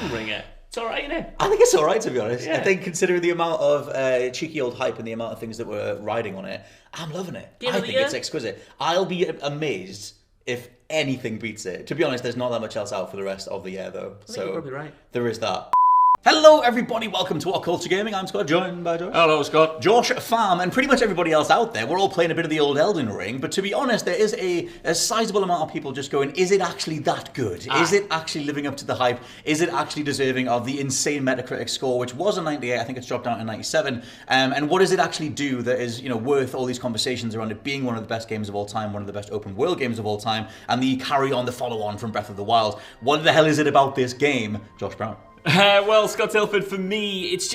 Elden Ring it. It's alright, isn't it? I think it's alright, to be honest. Yeah. I think considering the amount of cheeky old hype and the amount of things that were riding on it, I'm loving it. I think it's exquisite. I'll be amazed if anything beats it. To be honest, there's not that much else out for the rest of the year, though. I think you're probably right. There is that. Hello everybody, welcome to WhatCulture Gaming. I'm Scott, joined by Josh. Hello Scott. Josh, Farm, and pretty much everybody else out there. We're all playing a bit of the old Elden Ring, but to be honest, there is a sizable amount of people just going, is it actually that good? Is it actually living up to the hype? Is it actually deserving of the insane Metacritic score, which was a 98, I think it's dropped down to 97, and what does it actually do that is, worth all these conversations around it being one of the best games of all time, one of the best open world games of all time, and the carry-on, the follow-on from Breath of the Wild? What the hell is it about this game? Josh Brown. Well, Scott Tilford, for me, it's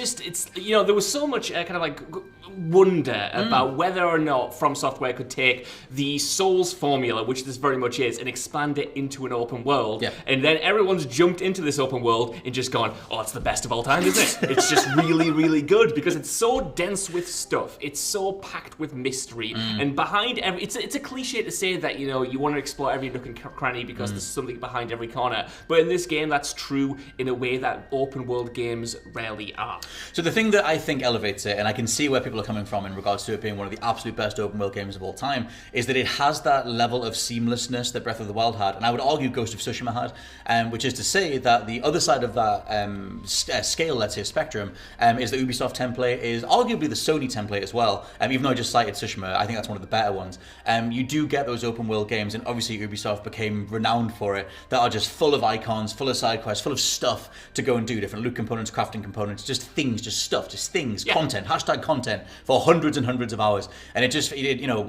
there was so much kind of like wonder about whether or not From Software could take the Souls formula, which this very much is, and expand it into an open world. Yeah. And then everyone's jumped into this open world and just gone, oh, it's the best of all time, isn't it? It's just really, really good because it's so dense with stuff. It's so packed with mystery. And behind every... It's a cliche to say that, you want to explore every nook and cranny because there's something behind every corner. But in this game, that's true in a way that open world games rarely are. So the thing that I think elevates it, and I can see where people are coming from in regards to it being one of the absolute best open world games of all time, is that it has that level of seamlessness that Breath of the Wild had, and I would argue Ghost of Tsushima had, which is to say that the other side of that scale, let's say spectrum, is the Ubisoft template is arguably the Sony template as well. Even though I just cited Tsushima, I think that's one of the better ones. You do get those open world games, and obviously Ubisoft became renowned for it, that are just full of icons, full of side quests, full of stuff to go and do, different loot components, crafting components, just things, just stuff, just things, content, hashtag content for hundreds and hundreds of hours. And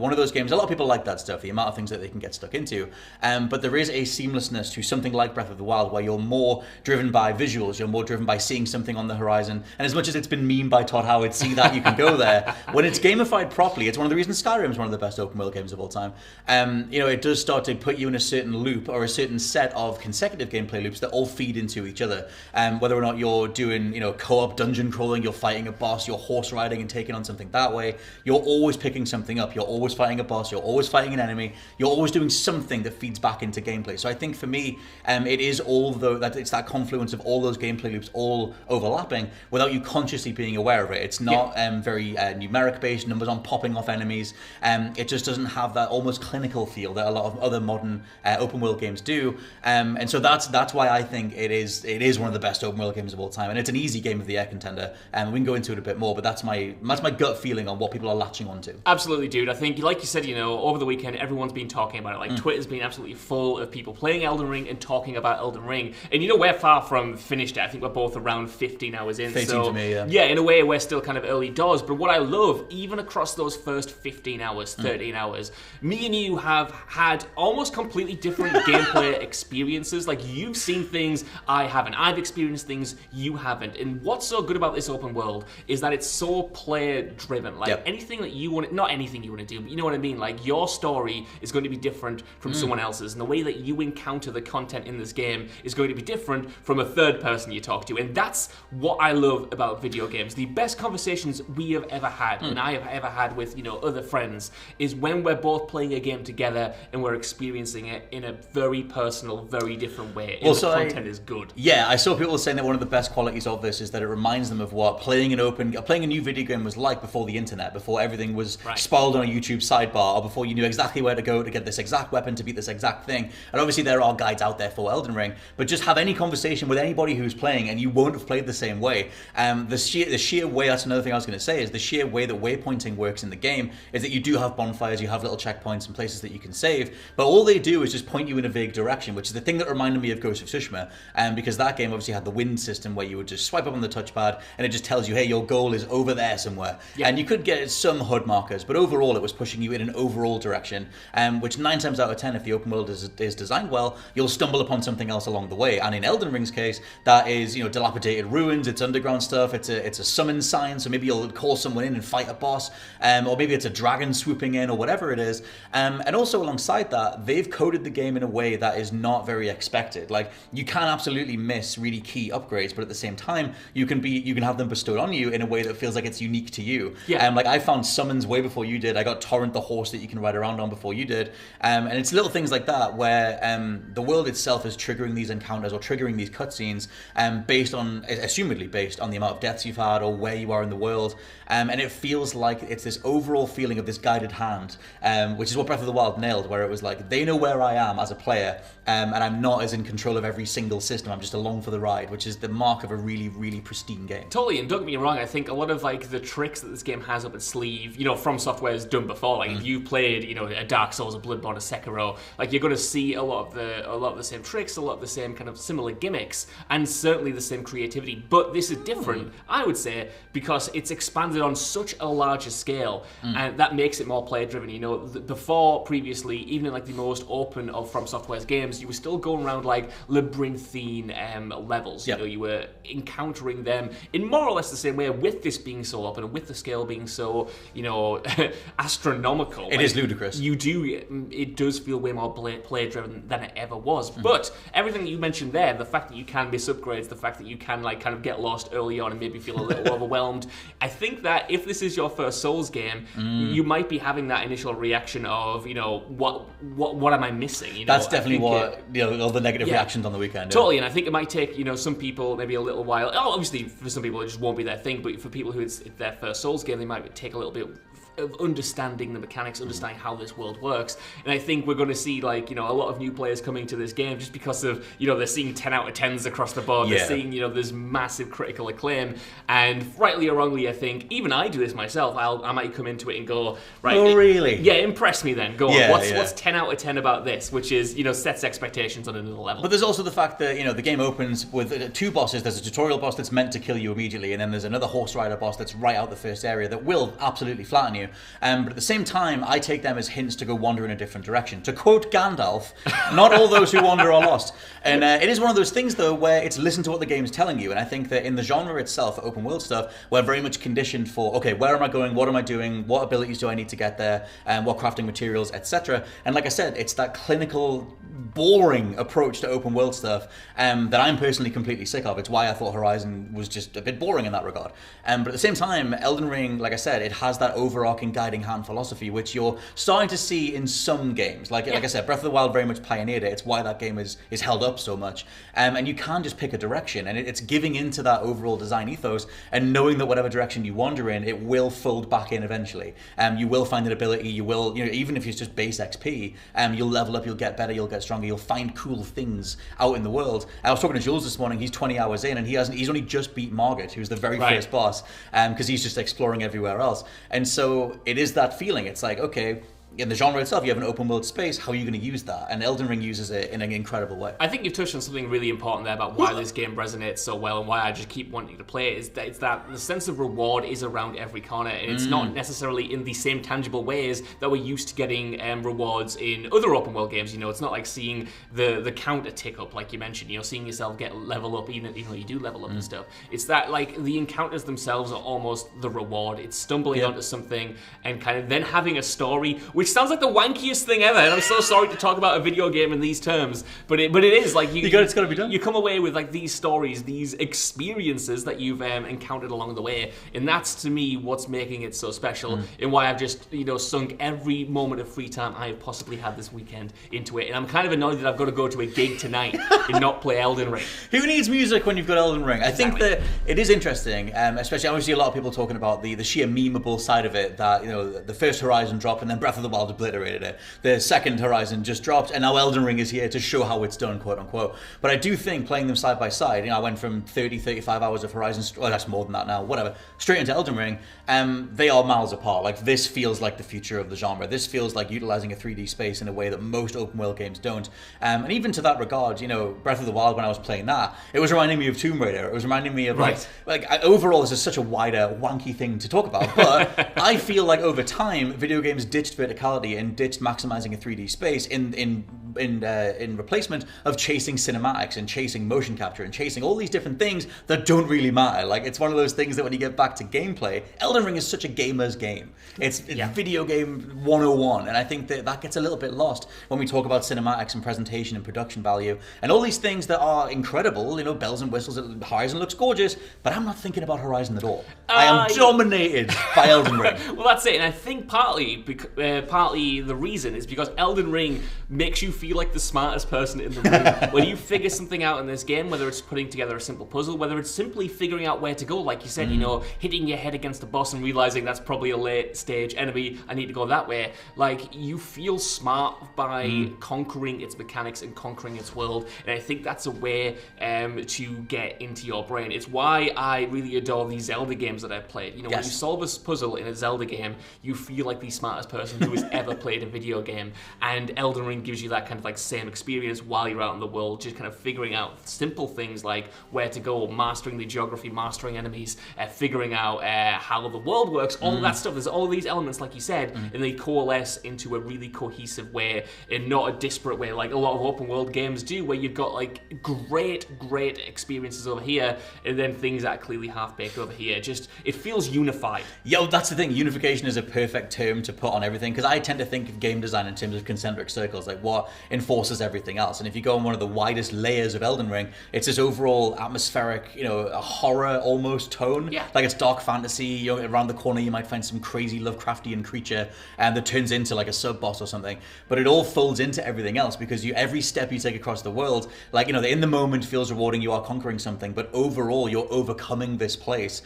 one of those games, a lot of people like that stuff, the amount of things that they can get stuck into. But there is a seamlessness to something like Breath of the Wild where you're more driven by visuals, you're more driven by seeing something on the horizon. And as much as it's been memed by Todd Howard, see that, you can go there. When it's gamified properly, it's one of the reasons Skyrim is one of the best open world games of all time. It does start to put you in a certain loop or a certain set of consecutive gameplay loops that all feed into each other. Whether or not you're doing, co-op dungeon crawling, you're fighting a boss, you're horse riding and taking on something that way, you're always picking something up, you're always fighting a boss, you're always fighting an enemy, you're always doing something that feeds back into gameplay. So I think for me, it is it's that confluence of all those gameplay loops all overlapping without you consciously being aware of it. It's not very numeric based, numbers on popping off enemies. It just doesn't have that almost clinical feel that a lot of other modern open world games do. And so that's why I think it is one of the best open world games of all time, and it's an easy game of the year contender, and we can go into it a bit more, but that's my gut feeling on what people are latching onto. Absolutely, dude. I think, like you said, over the weekend, everyone's been talking about it. Like, Twitter's been absolutely full of people playing Elden Ring and talking about Elden Ring, and we're far from finished it. I think we're both around 15 hours in. 15 so, to me, yeah, in a way, we're still kind of early doors, but what I love, even across those first 15 hours, 13 hours, me and you have had almost completely different gameplay experiences. Like, you've seen things I haven't. I've experienced things you haven't. And what's so good about this open world is that it's so player-driven. Like, anything that you want, not anything you want to do, but you know what I mean? Like, your story is going to be different from someone else's. And the way that you encounter the content in this game is going to be different from a third person you talk to. And that's what I love about video games. The best conversations we have ever had, and I have ever had with, other friends, is when we're both playing a game together and we're experiencing it in a very personal, very different way. And the content is good. Yeah, I saw people saying that one of the best qualities of this is that it reminds them of what playing a new video game was like before the internet, before everything was spiraled on a YouTube sidebar, or before you knew exactly where to go to get this exact weapon to beat this exact thing. And obviously there are guides out there for Elden Ring, but just have any conversation with anybody who's playing and you won't have played the same way. The sheer way, that's another thing I was going to say, is the sheer way that waypointing works in the game is that you do have bonfires, you have little checkpoints and places that you can save, but all they do is just point you in a vague direction, which is the thing that reminded me of Ghost of Tsushima, because that game obviously had the wind system where you would just swipe up on the touchpad and it just tells you, hey, your goal is over there somewhere. And you could get some HUD markers, but overall it was pushing you in an overall direction, which 9 times out of 10, if the open world is designed well, you'll stumble upon something else along the way. And in Elden Ring's case, that is, dilapidated ruins, it's underground stuff, it's a summon sign, so maybe you'll call someone in and fight a boss, or maybe it's a dragon swooping in, or whatever it is. And also alongside that, they've coded the game in a way that is not very expected. Like, you can absolutely miss really key upgrades, but at the same time, you can have them bestowed on you in a way that feels like it's unique to you. Yeah. Like I found summons way before you did. I got Torrent, the horse that you can ride around on, before you did. And it's little things like that where the world itself is triggering these encounters or triggering these cutscenes assumedly based on the amount of deaths you've had or where you are in the world. And it feels like it's this overall feeling of this guided hand, which is what Breath of the Wild nailed, where it was like, they know where I am as a player, and I'm not as in control of every single system. I'm just along for the ride, which is the mark of a really, really pristine game. Totally, and don't get me wrong, I think a lot of like the tricks that this game has up its sleeve, From Software has done before. Like if you've played, a Dark Souls, a Bloodborne, a Sekiro, like you're going to see a lot of the same tricks, a lot of the same kind of similar gimmicks, and certainly the same creativity. But this is different, I would say, because it's expanded on such a larger scale, and that makes it more player driven. Previously, even in like the most open of From Software's games, you were still going around like labyrinthine levels. Yep. You were encountering them in more or less the same way, with this being so open and with the scale being so, astronomical. It is ludicrous. It does feel way more player driven than it ever was. But everything you mentioned there, the fact that you can miss upgrades, the fact that you can like kind of get lost early on and maybe feel a little overwhelmed, I think that if this is your first Souls game, you might be having that initial reaction of, what am I missing? That's definitely what all the negative reactions on the weekend. Totally, and I think it might take some people maybe a little while. Obviously, for some people it just won't be their thing, but for people who it's their first Souls game, they might take a little bit of understanding the mechanics, understanding how this world works. And I think we're going to see a lot of new players coming to this game just because of they're seeing 10 out of 10s across the board. They're seeing this massive critical acclaim, and rightly or wrongly, I think even I do this myself. I might come into it and go, right, really? Yeah, impress me then. Go on. What's 10 out of 10 about this? Which is sets expectations on another level. But there's also the fact that the game opens with two bosses. There's a tutorial boss that's meant to kill you immediately, and then there's another horse rider boss that's right out the first area that will absolutely flatten you. But at the same time, I take them as hints to go wander in a different direction. To quote Gandalf, not all those who wander are lost. And it is one of those things, though, where it's listen to what the game's telling you. And I think that in the genre itself, open world stuff, we're very much conditioned for, okay, where am I going? What am I doing? What abilities do I need to get there? And what crafting materials, etc. And like I said, it's that clinical, boring approach to open world stuff that I'm personally completely sick of. It's why I thought Horizon was just a bit boring in that regard. But at the same time, Elden Ring, like I said, it has that overarching guiding hand philosophy, which you're starting to see in some games. Like I said, Breath of the Wild very much pioneered it. It's why that game is held up so much. And you can just pick a direction, and it's giving into that overall design ethos and knowing that whatever direction you wander in, it will fold back in eventually. You will find an ability, you will, even if it's just base XP, you'll level up, you'll get better, you'll get stronger, you'll find cool things out in the world. I was talking to Jules this morning, he's 20 hours in, and he's only just beat Margit, who's the very first boss, because he's just exploring everywhere else. And so it is that feeling. It's like, okay, in the genre itself, you have an open world space. How are you going to use that? And Elden Ring uses it in an incredible way. I think you've touched on something really important there about why this game resonates so well and why I just keep wanting to play it. It's that the sense of reward is around every corner, and it's not necessarily in the same tangible ways that we're used to getting rewards in other open world games. It's not like seeing the counter tick up, like you mentioned. Seeing yourself get level up, even though you do level up and stuff. It's that like the encounters themselves are almost the reward. It's stumbling onto something and kind of then having a story, which sounds like the wankiest thing ever, and I'm so sorry to talk about a video game in these terms, but it is like it's got to be done. You come away with like these stories, these experiences that you've encountered along the way, and that's to me what's making it so special, and why I've just sunk every moment of free time I have possibly had this weekend into it. And I'm kind of annoyed that I've got to go to a gig tonight and not play Elden Ring. Who needs music when you've got Elden Ring? I think that it is interesting, especially I see a lot of people talking about the sheer memeable side of it, that the first Horizon drop and then Breath of the Wild obliterated it. The second Horizon just dropped, and now Elden Ring is here to show how it's done, quote unquote. But I do think playing them side by side, I went from 35 hours of Horizon, well, that's more than that now, whatever, straight into Elden Ring, they are miles apart. Like, this feels like the future of the genre. This feels like utilizing a 3D space in a way that most open world games don't. And even to that regard, Breath of the Wild, when I was playing that, it was reminding me of Tomb Raider. It was reminding me of overall, this is such a wider, wanky thing to talk about, but I feel like over time, video games ditched verticality and ditched maximizing a 3D space in in replacement of chasing cinematics and chasing motion capture and chasing all these different things that don't really matter. Like, it's one of those things that when you get back to gameplay, Elden Ring is such a gamer's game. It's video game 101, and I think that gets a little bit lost when we talk about cinematics and presentation and production value and all these things that are incredible, you know, bells and whistles. Horizon looks gorgeous, but I'm not thinking about Horizon at all. I am dominated by Elden Ring. Well, that's it, and I think partly the reason is because Elden Ring makes you feel like the smartest person in the room. When you figure something out in this game, whether it's putting together a simple puzzle, whether it's simply figuring out where to go, like you said, you know, hitting your head against a boss and realizing that's probably a late stage enemy, I need to go that way. Like, you feel smart by conquering its mechanics and conquering its world, and I think that's a way to get into your brain. It's why I really adore these Zelda games that I've played. You know, when you solve a puzzle in a Zelda game, you feel like the smartest person who has ever played a video game, and Elden Ring gives you that kind of like same experience while you're out in the world, just kind of figuring out simple things like where to go, mastering the geography, mastering enemies, figuring out how the world works, all of that stuff. There's all these elements, like you said, and they coalesce into a really cohesive way, and not a disparate way like a lot of open world games do, where you've got like great experiences over here and then things that are clearly half-baked over here. Just, it feels unified. Yo, that's the thing. Unification is a perfect term to put on everything, because I tend to think of game design in terms of concentric circles, like what enforces everything else. And if you go on one of the widest layers of Elden Ring, it's this overall atmospheric, you know, a horror almost tone. Yeah. Like, it's dark fantasy. You know, around the corner you might find some crazy Lovecraftian creature that turns into like a sub-boss or something. But it all folds into everything else, because every step you take across the world, like, you know, in the moment feels rewarding, you are conquering something, but overall you're overcoming this place,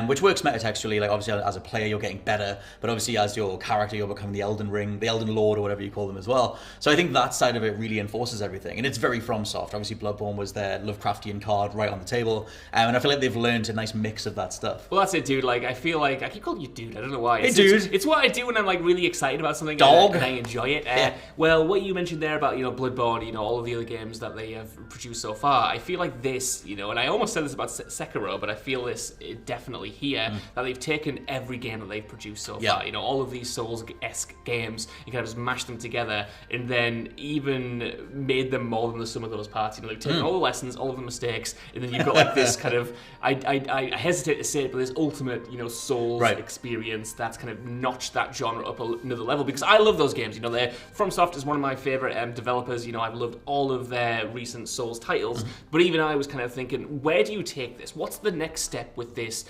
which works metatextually. Like, obviously as a player you're getting better, but obviously as your character you're becoming the Elden Ring, the Elden Lord, or whatever you call them as well. So I think that side of it really enforces everything, and it's very FromSoft. Obviously Bloodborne was their Lovecraftian card right on the table, and I feel like they've learned a nice mix of that stuff. Well, that's it, dude. Like, I feel like I keep calling you dude. I don't know why. Hey, dude. It's what I do when I'm like really excited about something. Dog. And I enjoy it. Well, what you mentioned there about, you know, Bloodborne, you know, all of the other games that they have produced so far, I feel like this, you know, and I almost said this about Sekiro, but I feel this definitely here, that they've taken every game that they've produced so far, you know, all of these Souls-esque games, and kind of just mashed them together, and then even made them more than the sum of those parts. You know, they've taken all the lessons, all of the mistakes, and then you've got like this kind of, I hesitate to say it, but this ultimate, you know, Souls experience that's kind of notched that genre up another level, because I love those games. You know, FromSoft is one of my favorite developers. You know, I've loved all of their recent Souls titles, but even I was kind of thinking, where do you take this? What's the next step with this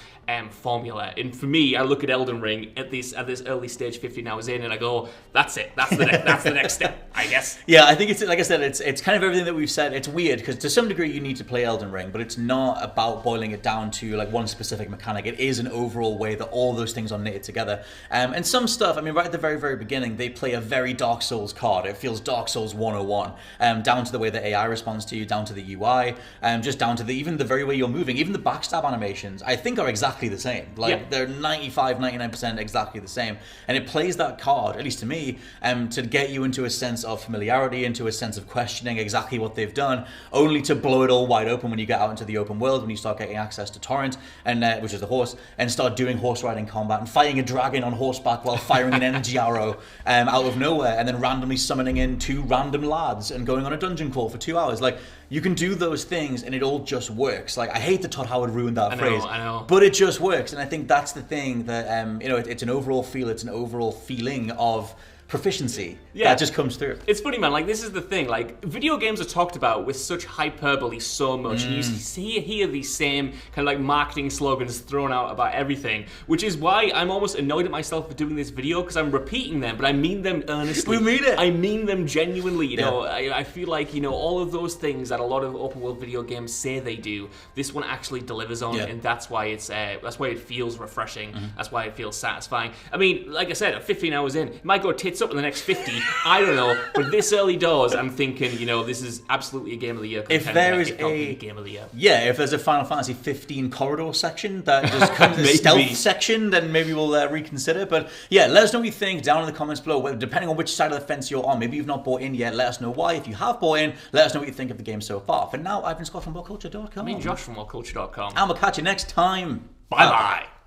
formula? And for me, I look at Elden Ring at this early stage, 15 hours in, and I go, that's it. That's the next step, I guess. Yeah, I think it's, like I said, it's kind of everything that we've said. It's weird because to some degree you need to play Elden Ring, but it's not about boiling it down to like one specific mechanic. It is an overall way that all those things are knitted together. And some stuff, I mean, right at the very beginning, they play a very Dark Souls card. It feels Dark Souls 101, down to the way the AI responds to you, down to the UI, just down to even the very way you're moving. Even the backstab animations, I think, are exactly the same. Like, they're 99% exactly the same. And it plays that card, at least to me, to get you into a sense of familiarity, into a sense of questioning exactly what they've done, only to blow it all wide open when you get out into the open world, when you start getting access to Torrent, and which is the horse, and start doing horse riding combat and fighting a dragon on horseback while firing an energy arrow out of nowhere, and then randomly summoning in 2 random lads and going on a dungeon crawl for 2 hours. Like, you can do those things and it all just works. Like, I hate that Todd Howard ruined that phrase. I know. But it just works, and I think that's the thing that, you know, it's an overall feel, it's an overall feeling of proficiency that just comes through. It's funny, man. Like, this is the thing. Like, video games are talked about with such hyperbole so much, and you hear these same kind of like marketing slogans thrown out about everything, which is why I'm almost annoyed at myself for doing this video, because I'm repeating them, but I mean them earnestly. We mean it. I mean them genuinely. You know, I feel like, you know, all of those things that a lot of open world video games say they do, this one actually delivers on, and that's why that's why it feels refreshing. That's why it feels satisfying. I mean, like I said, at 15 hours in, it might go tits up in the next 50. I don't know, but this early doors, I'm thinking, you know, this is absolutely a game of the year. If there is a game of the year, if there's a Final Fantasy 15 corridor section that just comes a stealth section, then maybe we'll reconsider. But yeah, let us know what you think down in the comments below. Depending on which side of the fence you're on, maybe you've not bought in yet. Let us know why. If you have bought in, let us know what you think of the game so far. For now, I've been Scott from WhatCulture.com. I mean, Josh from WhatCulture.com. And we'll catch you next time. Bye bye.